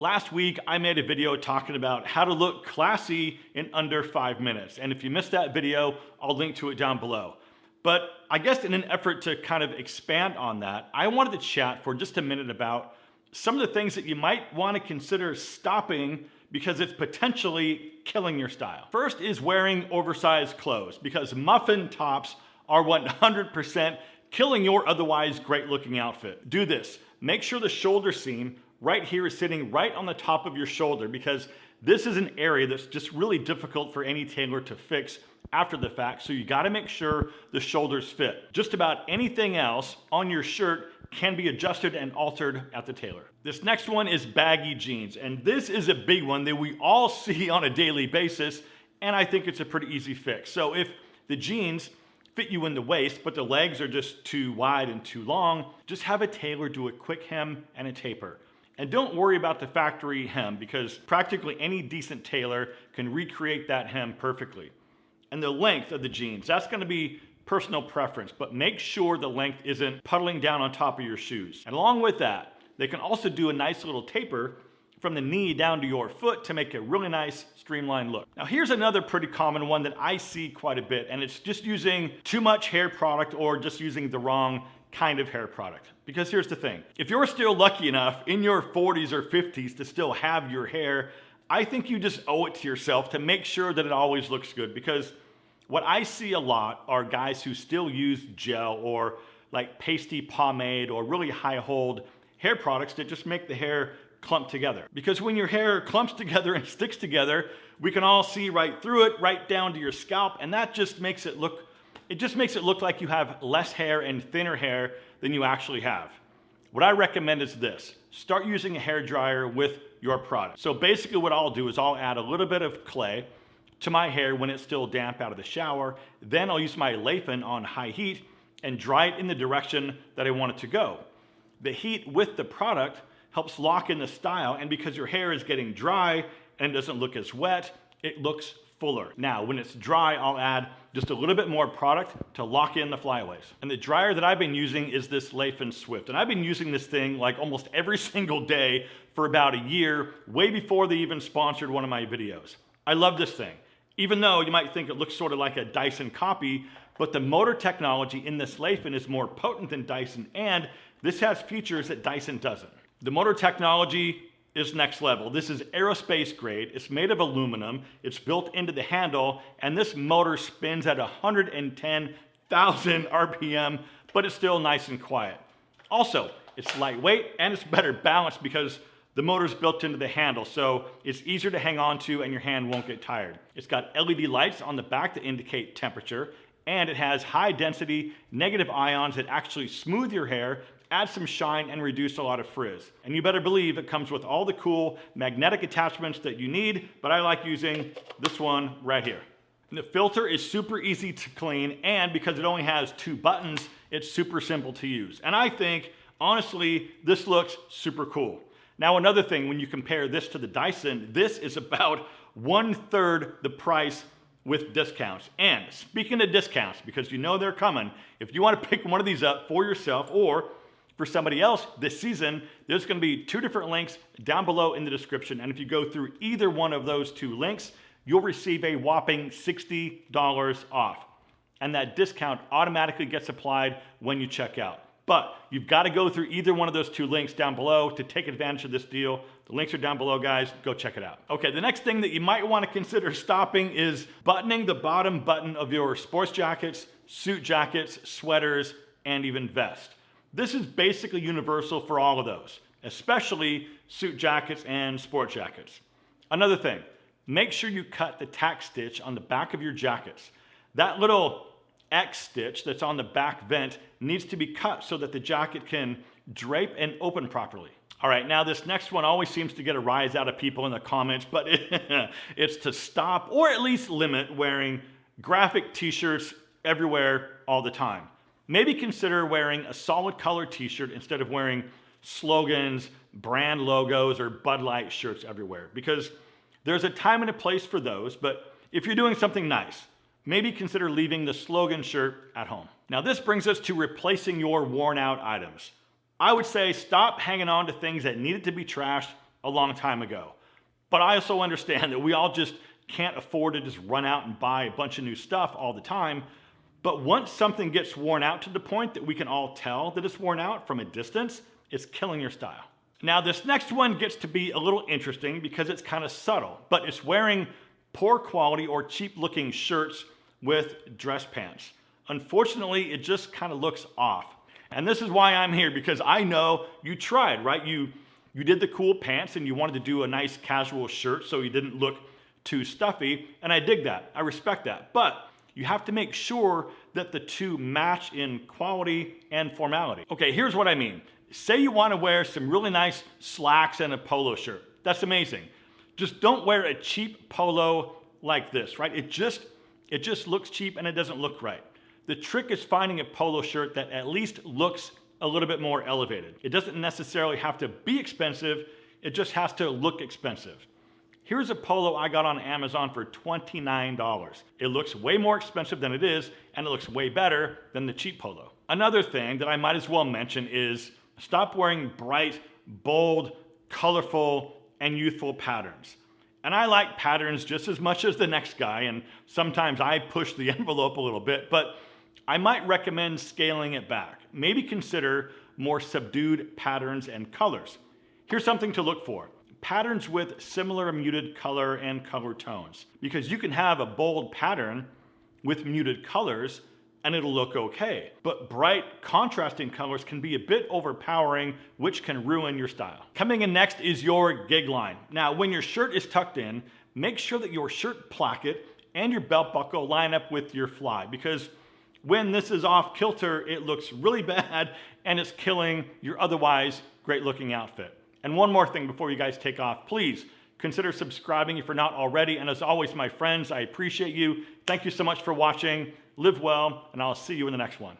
Last week, I made a video talking about how to look classy in under 5 minutes. And if you missed that video, I'll link to it down below. But I guess in an effort to kind of expand on that, I wanted to chat for just a minute about some of the things that you might want to consider stopping because it's potentially killing your style. First is wearing oversized clothes, because muffin tops are 100% killing your otherwise great looking outfit. Do this. Make sure the shoulder seam right here is sitting right on the top of your shoulder, because this is an area that's just really difficult for any tailor to fix after the fact. So you got to make sure the shoulders fit. Just about anything else on your shirt can be adjusted and altered at the tailor. This next one is baggy jeans, and this is a big one that we all see on a daily basis, and I think it's a pretty easy fix. So if the jeans fit you in the waist, but the legs are just too wide and too long, just have a tailor do a quick hem and a taper. And don't worry about the factory hem, because practically any decent tailor can recreate that hem perfectly. And the length of the jeans, that's gonna be personal preference, but make sure the length isn't puddling down on top of your shoes. And along with that, they can also do a nice little taper from the knee down to your foot to make a really nice streamlined look. Now here's another pretty common one that I see quite a bit, and it's just using too much hair product or just using the wrong kind of hair product. Because here's the thing, if you're still lucky enough in your 40s or 50s to still have your hair, I think you just owe it to yourself to make sure that it always looks good. Because what I see a lot are guys who still use gel or like pasty pomade or really high hold hair products that just make the hair clump together. Because when your hair clumps together and sticks together, we can all see right through it, right down to your scalp, and that just makes it look like you have less hair and thinner hair than you actually have. What I recommend is this: start using a hair dryer with your product. So basically what I'll do is I'll add a little bit of clay to my hair when it's still damp out of the shower. Then I'll use my leave-in on high heat and dry it in the direction that I want it to go. The heat with the product helps lock in the style, and because your hair is getting dry and it doesn't look as wet, it looks fuller. Now, when it's dry, I'll add just a little bit more product to lock in the flyaways. And the dryer that I've been using is this Leave-In Swift. And I've been using this thing like almost every single day for about a year, way before they even sponsored one of my videos. I love this thing. Even though you might think it looks sort of like a Dyson copy, but the motor technology in this Leave-In is more potent than Dyson, and this has features that Dyson doesn't. The motor technology is next level. This is aerospace grade. It's made of aluminum. It's built into the handle, and this motor spins at 110,000 RPM, but it's still nice and quiet. Also, it's lightweight and it's better balanced because the motor's built into the handle, so it's easier to hang on to and your hand won't get tired. It's got LED lights on the back that indicate temperature, and it has high density negative ions that actually smooth your hair, add some shine, and reduce a lot of frizz. And you better believe it comes with all the cool magnetic attachments that you need, but I like using this one right here. And the filter is super easy to clean, and because it only has 2 buttons, it's super simple to use. And I think, honestly, this looks super cool. Now, another thing, when you compare this to the Dyson, this is about 1/3 the price with discounts. And speaking of discounts, because you know they're coming, if you want to pick one of these up for yourself or for somebody else this season, there's going to be 2 different links down below in the description. And if you go through either one of those 2 links, you'll receive a whopping $60 off. And that discount automatically gets applied when you check out. But you've got to go through either one of those 2 links down below to take advantage of this deal. The links are down below, guys. Go check it out. Okay, the next thing that you might want to consider stopping is buttoning the bottom button of your sports jackets, suit jackets, sweaters, and even vests. This is basically universal for all of those, especially suit jackets and sport jackets. Another thing, make sure you cut the tack stitch on the back of your jackets. That little X stitch that's on the back vent needs to be cut so that the jacket can drape and open properly. All right, now this next one always seems to get a rise out of people in the comments, but it's to stop or at least limit wearing graphic t-shirts everywhere all the time. Maybe consider wearing a solid color t-shirt instead of wearing slogans, brand logos, or Bud Light shirts everywhere, because there's a time and a place for those, but if you're doing something nice, maybe consider leaving the slogan shirt at home. Now this brings us to replacing your worn out items. I would say stop hanging on to things that needed to be trashed a long time ago. But I also understand that we all just can't afford to just run out and buy a bunch of new stuff all the time. But once something gets worn out to the point that we can all tell that it's worn out from a distance, it's killing your style. Now this next one gets to be a little interesting because it's kind of subtle, but it's wearing poor quality or cheap looking shirts with dress pants. Unfortunately, it just kind of looks off. And this is why I'm here, because I know you tried, right? You did the cool pants and you wanted to do a nice casual shirt so you didn't look too stuffy, and I dig that, I respect that. But you have to make sure that the two match in quality and formality. Okay, here's what I mean. Say you want to wear some really nice slacks and a polo shirt. That's amazing. Just don't wear a cheap polo like this, right? It just looks cheap and it doesn't look right. The trick is finding a polo shirt that at least looks a little bit more elevated. It doesn't necessarily have to be expensive, it just has to look expensive. Here's a polo I got on Amazon for $29. It looks way more expensive than it is, and it looks way better than the cheap polo. Another thing that I might as well mention is stop wearing bright, bold, colorful, and youthful patterns. And I like patterns just as much as the next guy, and sometimes I push the envelope a little bit, but I might recommend scaling it back. Maybe consider more subdued patterns and colors. Here's something to look for. Patterns with similar muted color and color tones. Because you can have a bold pattern with muted colors and it'll look okay. But bright, contrasting colors can be a bit overpowering, which can ruin your style. Coming in next is your gig line. Now, when your shirt is tucked in, make sure that your shirt placket and your belt buckle line up with your fly, because when this is off kilter, it looks really bad and it's killing your otherwise great looking outfit. And one more thing before you guys take off, please consider subscribing if you're not already. And as always, my friends, I appreciate you. Thank you so much for watching. Live well, and I'll see you in the next one.